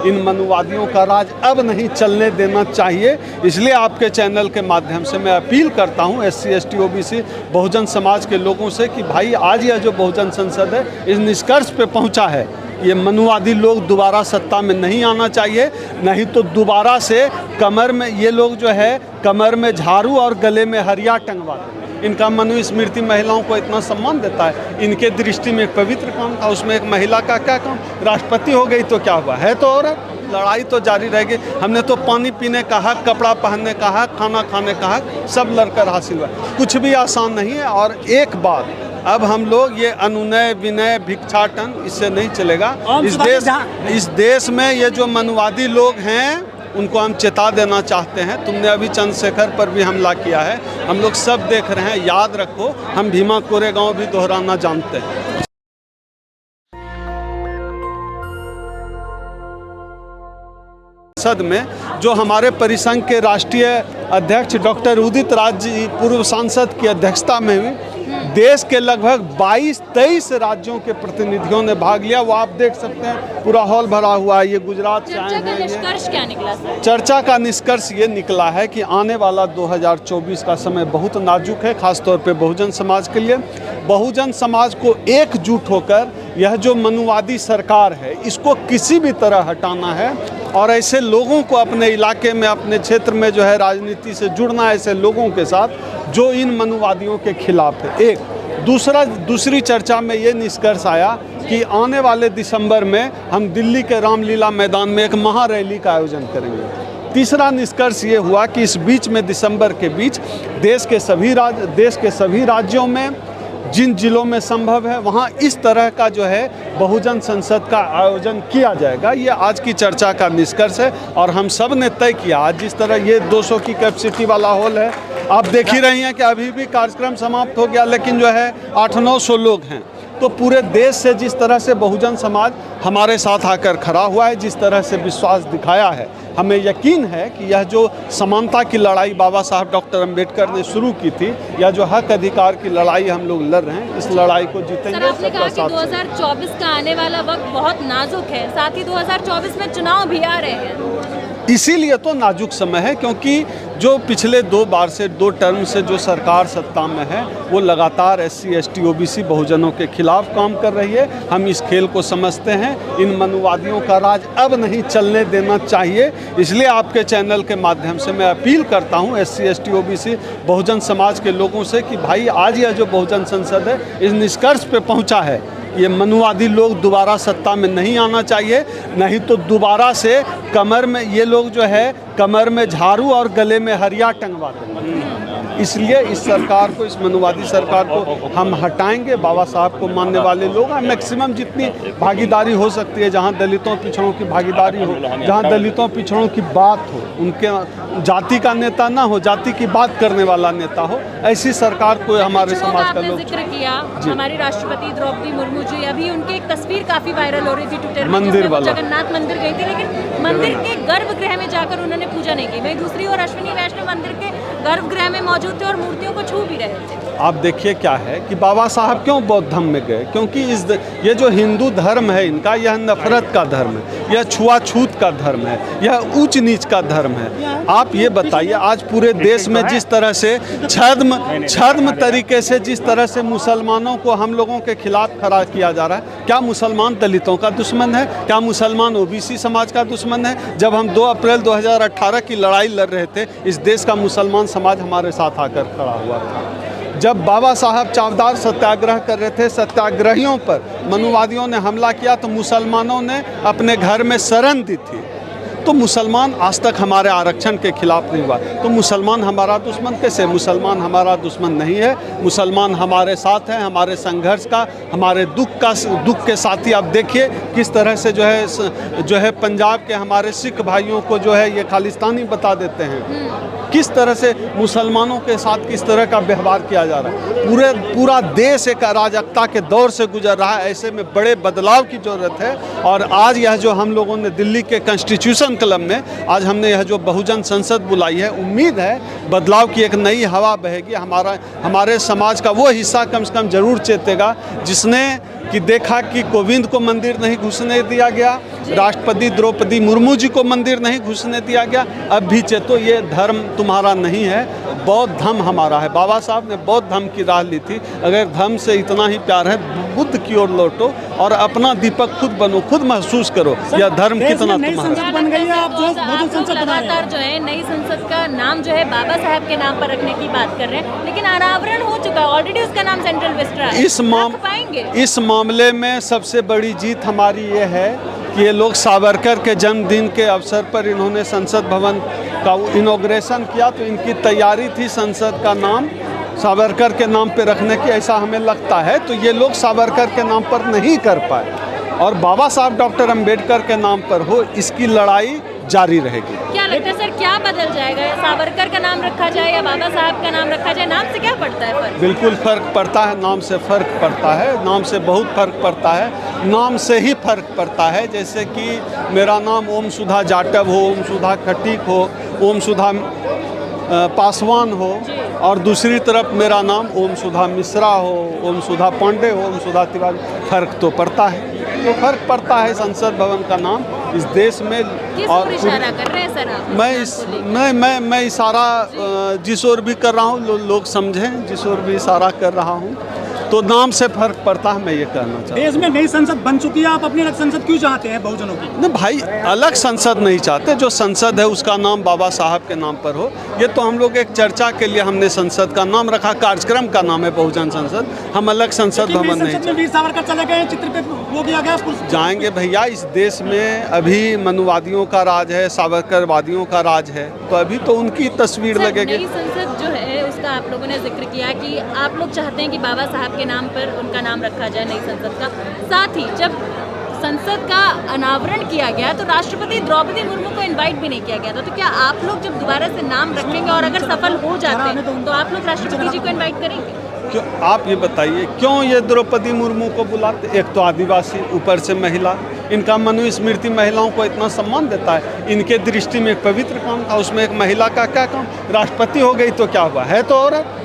इन मनुवादियों का राज अब नहीं चलने देना चाहिए। इसलिए आपके चैनल के माध्यम से मैं अपील करता हूं SC ST OBC Bahujan Samaj के लोगों से कि भाई आज यह जो बहुजन संसद है इस निष्कर्ष पे पहुंचा है, ये मनुवादी लोग दोबारा सत्ता में नहीं आना चाहिए, नहीं तो दोबारा से कमर में ये लोग जो है कमर में झाड़ू और गले में हरिया टंगवा दें। इनका मनुस्मृति महिलाओं को इतना सम्मान देता है, इनके दृष्टि में एक पवित्र काम था, उसमें एक महिला का क्या काम, राष्ट्रपति हो गई तो क्या हुआ, है तो औरत, लड़ाई तो जारी रहेगी। हमने तो पानी पीने का हक, कपड़ा पहनने का हक, खाना खाने का हक सब लड़कर हासिल हुआ। कुछ भी आसान नहीं है। और एक बात, अब हम लोग ये अनुनय विनय भिक्षाटन इससे नहीं चलेगा। इस देश में ये जो मनुवादी लोग हैं उनको हम चेता देना चाहते हैं। तुमने अभी चंद्रशेखर पर भी हमला किया है, हम लोग सब देख रहे हैं, याद रखो हम भीमा कोरेगांव भी दोहराना जानते हैं। संसद में जो हमारे परिसंघ के राष्ट्रीय अध्यक्ष डॉक्टर उदित राज जी पूर्व सांसद की अध्यक्षता में हुई, देश के लगभग 22-23 राज्यों के प्रतिनिधियों ने भाग लिया। वो आप देख सकते हैं पूरा हॉल भरा हुआ है। ये गुजरात से आए हैं। निष्कर्ष क्या निकला सर? चर्चा का निष्कर्ष ये निकला है कि आने वाला 2024 का समय बहुत नाजुक है, खासतौर पे बहुजन समाज के लिए। बहुजन समाज को एकजुट होकर यह जो मनुवादी सरकार है इसको किसी भी तरह हटाना है और ऐसे लोगों को अपने इलाके में, अपने क्षेत्र में जो है राजनीति से जुड़ना है, ऐसे लोगों के साथ जो इन मनुवादियों के खिलाफ है। एक दूसरी चर्चा में ये निष्कर्ष आया कि आने वाले दिसंबर में हम दिल्ली के रामलीला मैदान में एक महारैली का आयोजन करेंगे। तीसरा निष्कर्ष ये हुआ कि इस बीच में, दिसंबर के बीच, देश के सभी राज्यों में जिन जिलों में संभव है वहाँ इस तरह का जो है बहुजन संसद का आयोजन किया जाएगा। ये आज की चर्चा का निष्कर्ष है और हम सब ने तय किया। आज जिस तरह ये 200 की कैपेसिटी वाला हॉल है, आप देख ही रही हैं कि अभी भी कार्यक्रम समाप्त हो गया, लेकिन जो है 800-900 लोग हैं। तो पूरे देश से जिस तरह से बहुजन समाज हमारे साथ आकर खड़ा हुआ है, जिस तरह से विश्वास दिखाया है, हमें यकीन है कि यह जो समानता की लड़ाई बाबा साहब डॉक्टर अंबेडकर ने शुरू की थी, या जो हक अधिकार की लड़ाई हम लोग लड़ रहे हैं, इस लड़ाई को जीतेंगे। सर, आपने कहा कि 2024 का आने वाला वक्त बहुत नाजुक है, साथ ही 2024 में चुनाव भी आ रहे हैं। इसीलिए तो नाजुक समय है, क्योंकि जो पिछले 2 बार से 2 टर्म से जो सरकार सत्ता में है वो लगातार SC ST OBC बहुजनों के खिलाफ काम कर रही है। हम इस खेल को समझते हैं। इन मनुवादियों का राज अब नहीं चलने देना चाहिए। इसलिए आपके चैनल के माध्यम से मैं अपील करता हूं SC ST OBC Bahujan Samaj के लोगों से कि भाई आज यह जो बहुजन संसद है इस निष्कर्ष पे पहुंचा है, ये मनुवादी लोग दोबारा सत्ता में नहीं आना चाहिए, नहीं तो दोबारा से कमर में ये लोग जो है कमर में झाड़ू और गले में हरिया टंगवा देंगे। इसलिए इस सरकार को, इस मनुवादी सरकार को हम हटाएंगे। बाबा साहब को मानने वाले लोग मैक्सिमम जितनी भागीदारी हो सकती है, जहां दलितों पिछड़ों की भागीदारी हो, जहां दलितों पिछड़ों की बात हो, उनके जाति का नेता ना हो, जाति की बात करने वाला नेता हो, ऐसी सरकार को हमारे समाज का लोग। जिक्र किया हमारी राष्ट्रपति द्रौपदी मुर्मू जी, अभी उनकी एक तस्वीर काफी वायरल हो रही थी ट्विटर में, मंदिर वाला, जगन्नाथ मंदिर गई थी, लेकिन मंदिर के गर्भगृह में जाकर उन्होंने पूजा नहीं की। वहीं दूसरी ओर अश्विनी वैष्णव मंदिर के गर्भगृह में मौजूद थे और मूर्तियों को छू भी रहे थे। आप देखिए क्या है कि बाबा साहब क्यों बौद्ध धर्म में गए, क्योंकि ये जो हिंदू धर्म है इनका, यह नफरत का धर्म है, यह छुआछूत का धर्म है, यह ऊंच नीच का धर्म है। आप ये बताइए, आज पूरे देश में जिस तरह से छद्म तरीके से जिस तरह से मुसलमानों को हम लोगों के खिलाफ खड़ा किया जा रहा है, क्या मुसलमान दलितों का दुश्मन है? क्या मुसलमान OBC समाज का दुश्मन है? जब हम 2 अप्रैल 2018 की लड़ाई लड़ रहे थे, इस देश का मुसलमान समाज हमारे साथ आकर खड़ा हुआ था। जब बाबा साहब चावदार सत्याग्रह कर रहे थे, सत्याग्रहियों पर मनुवादियों ने हमला किया तो मुसलमानों ने अपने घर में शरण दी थी। तो मुसलमान आज तक हमारे आरक्षण के खिलाफ नहीं हुआ, तो मुसलमान हमारा दुश्मन कैसे? मुसलमान हमारा दुश्मन नहीं है, मुसलमान हमारे साथ हैं, हमारे संघर्ष का, हमारे दुख के साथी। आप देखिए किस तरह से जो है पंजाब के हमारे सिख भाइयों को जो है ये खालिस्तानी बता देते हैं, किस तरह से मुसलमानों के साथ किस तरह का व्यवहार किया जा रहा है। पूरा देश एक अराजकता के दौर से गुजर रहा है। ऐसे में बड़े बदलाव की ज़रूरत है। और आज यह जो हम लोगों ने दिल्ली के कॉन्स्टिट्यूशन क्लब में आज हमने यह जो बहुजन संसद बुलाई है, उम्मीद है बदलाव की एक नई हवा बहेगी। हमारे समाज का वो हिस्सा कम से कम जरूर चेतेगा जिसने कि देखा कि कोविंद को मंदिर नहीं घुसने दिया गया, राष्ट्रपति द्रौपदी मुर्मू जी को मंदिर नहीं घुसने दिया गया। अब भी चेतो, ये धर्म तुम्हारा नहीं है, बौद्ध धर्म हमारा है। बाबा साहब ने बौद्ध धर्म की राह ली थी। अगर धर्म से इतना ही प्यार है, बुद्ध की ओर लौटो और अपना दीपक खुद बनो, खुद महसूस करो यह धर्म कितना तुम्हारा। बन गई है, आप जो मॉडल संसद बना रहे हैं। लगातार जो है नई संसद का नाम जो है बाबा साहब के नाम पर रखने की बात कर रहे हैं, लेकिन अनावरण हो चुका है ऑलरेडी, उसका नाम सेंट्रल विस्टा है। इस मामले में सबसे बड़ी जीत हमारी ये है कि ये लोग सावरकर के जन्मदिन के अवसर पर इन्होंने संसद भवन का इनॉग्रेशन किया, तो इनकी तैयारी थी संसद का नाम सावरकर के नाम पे रखने की, ऐसा हमें लगता है। तो ये लोग सावरकर के नाम पर नहीं कर पाए और बाबा साहब डॉक्टर अंबेडकर के नाम पर हो, इसकी लड़ाई जारी रहेगी। क्या लगता है सर, क्या बदल जाएगा? सावरकर का नाम रखा जाए या बाबा साहब का नाम रखा जाए, नाम से क्या पड़ता है फर्क? बिल्कुल फ़र्क पड़ता है, नाम से फ़र्क पड़ता है, नाम से बहुत फ़र्क पड़ता है, नाम से ही फ़र्क पड़ता है। जैसे कि मेरा नाम ओम सुधा जाटव हो, ओम सुधा खटीक हो, ओम सुधा पासवान हो, और दूसरी तरफ मेरा नाम ओम सुधा मिश्रा हो, ओम सुधा पांडे हो, ओम सुधा तिवारी, फ़र्क तो पड़ता है। तो फर्क पड़ता है संसद भवन का नाम इस देश में। और इशारा कर रहे हैं सर आप? मैं इशारा जिस ओर भी कर रहा हूँ लोग समझें, जिस ओर भी इशारा कर रहा हूँ, तो नाम से फर्क पड़ता है, मैं ये कहना चाहता हूँ। देश में नई संसद बन चुकी है, आप अपनी अलग संसद क्यों चाहते हैं बहुजनों की? नहीं भाई, अलग संसद नहीं चाहते, जो संसद है उसका नाम बाबा साहब के नाम पर हो। ये तो हम लोग एक चर्चा के लिए हमने संसद का नाम रखा, कार्यक्रम का नाम है बहुजन संसद, हम अलग संसद भवन नहीं चाहते। वीर सावरकर चले गए, चित्र पे वो किया गया, जाएंगे भैया। इस देश में अभी मनुवादियों का राज है, सावरकरवादियों का राज है, तो अभी तो उनकी तस्वीर लगेगी। नई संसद जो है उसका आप लोगों ने जिक्र किया कि आप लोग चाहते हैं कि बाबा साहब के नाम पर उनका नाम रखा जाए नई संसद का। साथ ही जब संसद का अनावरण किया गया तो राष्ट्रपति द्रौपदी मुर्मू को इनवाइट भी नहीं किया गया था। तो क्या आप लोग जब दोबारा से नाम रखेंगे और अगर सफल हो जाते हैं तो आप लोग राष्ट्रपति जी को इनवाइट करेंगे? क्यों, आप ये बताइए क्यों ये द्रौपदी मुर्मू को बुलाते? एक तो आदिवासी, ऊपर से महिला, इनका मनुस्मृति महिलाओं को इतना सम्मान देता है, इनके दृष्टि में एक पवित्र काम था, उसमें एक महिला का क्या काम? राष्ट्रपति हो गई तो क्या हुआ, है तो औरत,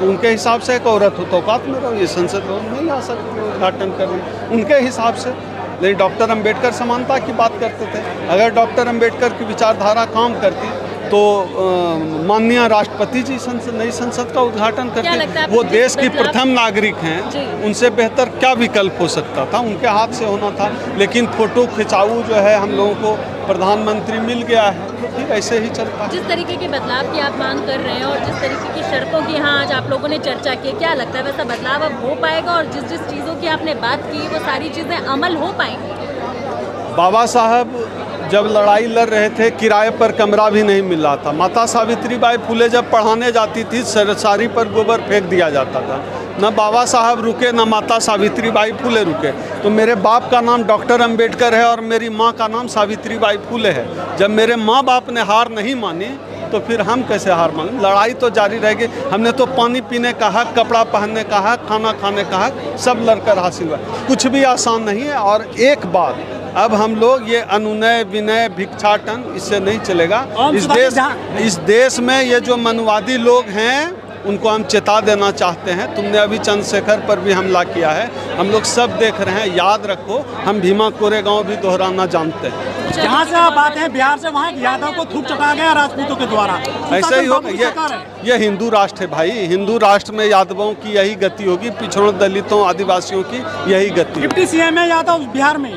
तो उनके हिसाब से एक औरत हो तो औकात में रहो, ये संसद भवन नहीं आ सकती उद्घाटन करने उनके हिसाब से। लेकिन डॉक्टर अंबेडकर समानता की बात करते थे, अगर डॉक्टर अंबेडकर की विचारधारा काम करती तो माननीय राष्ट्रपति जी नई संसद का उद्घाटन करते। वो देश की प्रथम नागरिक हैं, उनसे बेहतर क्या विकल्प हो सकता था, उनके हाथ से होना था। लेकिन फोटो खिंचाऊ जो है हम लोगों को प्रधानमंत्री मिल गया है, तो फिर ऐसे ही चलता है। जिस तरीके के बदलाव की आप मांग कर रहे हैं और जिस तरीके की शर्तों की यहाँ आज आप लोगों ने चर्चा की, क्या लगता है वैसा बदलाव अब हो पाएगा और जिस जिस चीज़ों की आपने बात की वो सारी चीज़ें अमल हो पाएंगी? बाबा साहब जब लड़ाई लड़ रहे थे किराए पर कमरा भी नहीं मिल रहा था। माता सावित्रीबाई फुले जब पढ़ाने जाती थी साड़ी पर गोबर फेंक दिया जाता था। न बाबा साहब रुके, न माता सावित्रीबाई फुले रुके। तो मेरे बाप का नाम डॉक्टर अंबेडकर है और मेरी माँ का नाम सावित्रीबाई फुले है। जब मेरे माँ बाप ने हार नहीं मानी तो फिर हम कैसे हार माने? लड़ाई तो जारी रहेगी। हमने तो पानी पीने का हक, कपड़ा पहनने का हक, खाना खाने का हक सब लड़कर हासिल हुआ। कुछ भी आसान नहीं है। और एक बात, अब हम लोग ये अनुनय विनय भिक्षाटन इससे नहीं चलेगा। इस देश में ये जो मनुवादी लोग हैं उनको हम चेता देना चाहते हैं। तुमने अभी चंद्रशेखर पर भी हमला किया है, हम लोग सब देख रहे हैं, याद रखो। हम भीमा कोरेगांव भी दोहराना जानते हैं। जहाँ से आप आते हैं बिहार से, वहाँ यादव को थूक चटा गया राजपूतों के द्वारा। ऐसा ही होगा। ये हिंदू राष्ट्र है भाई। हिंदू राष्ट्र में यादवों की यही गति होगी, पिछड़ों दलितों आदिवासियों की यही गति। डिप्टी सीएम है यादव बिहार में,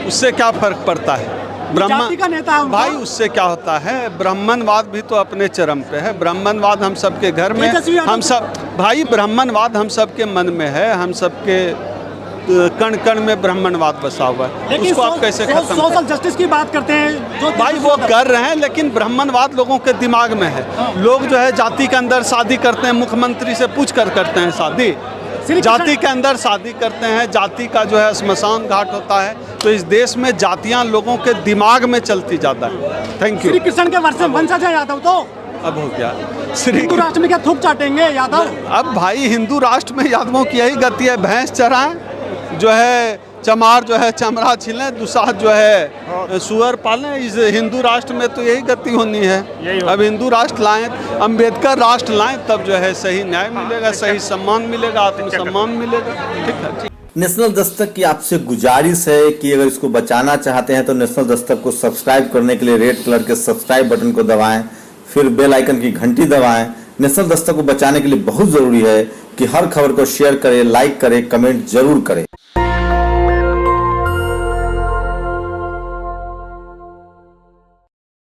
उससे क्या फर्क पड़ता है? जाति का नेता है भाई, उससे क्या होता है? ब्राह्मणवाद भी तो अपने चरम पे है। ब्राह्मणवाद हम सबके घर में, हम सब भाई, ब्राह्मणवाद हम सबके मन में है, हम सबके कण कण में ब्राह्मणवाद बसा हुआ है। उसको आप कैसे खत्म? सोशल जस्टिस की बात करते हैं जो भाई, वो कर रहे हैं, लेकिन ब्राह्मणवाद लोगों के दिमाग में है। लोग जो है जाति के अंदर शादी करते हैं, मुख्यमंत्री से पूछ कर करते हैं शादी। जाति के अंदर शादी करते हैं, जाति का जो है श्मशान घाट होता है। तो इस देश में जातियां लोगों के दिमाग में चलती ज़्यादा है। Thank you. श्री कृष्ण के वंशज है यादव, तो अब हो गया। हिंदू राष्ट्र में क्या थूक चाटेंगे यादव? अब भाई, हिंदू राष्ट्र में यादवों की यही गति है। भैंस चराएं, जो है चमार जो है चमड़ा छिलें, दुसाध जो है सुअर पालें। इस हिंदू राष्ट्र में तो यही गति होनी है। अब हिंदू राष्ट्र लाएं, अंबेडकर राष्ट्र लाएं, तब जो है सही न्याय मिलेगा, सही सम्मान मिलेगा, आत्मसम्मान मिलेगा। ठीक है। नेशनल दस्तक की आपसे गुजारिश है कि अगर इसको बचाना चाहते हैं तो नेशनल दस्तक को सब्सक्राइब करने के लिए रेड कलर के सब्सक्राइब बटन को दबाएं, फिर बेल आइकन की घंटी दबाएं। नेशनल दस्तक को बचाने के लिए बहुत जरूरी है कि हर खबर को शेयर करें, लाइक करें, कमेंट जरूर करें।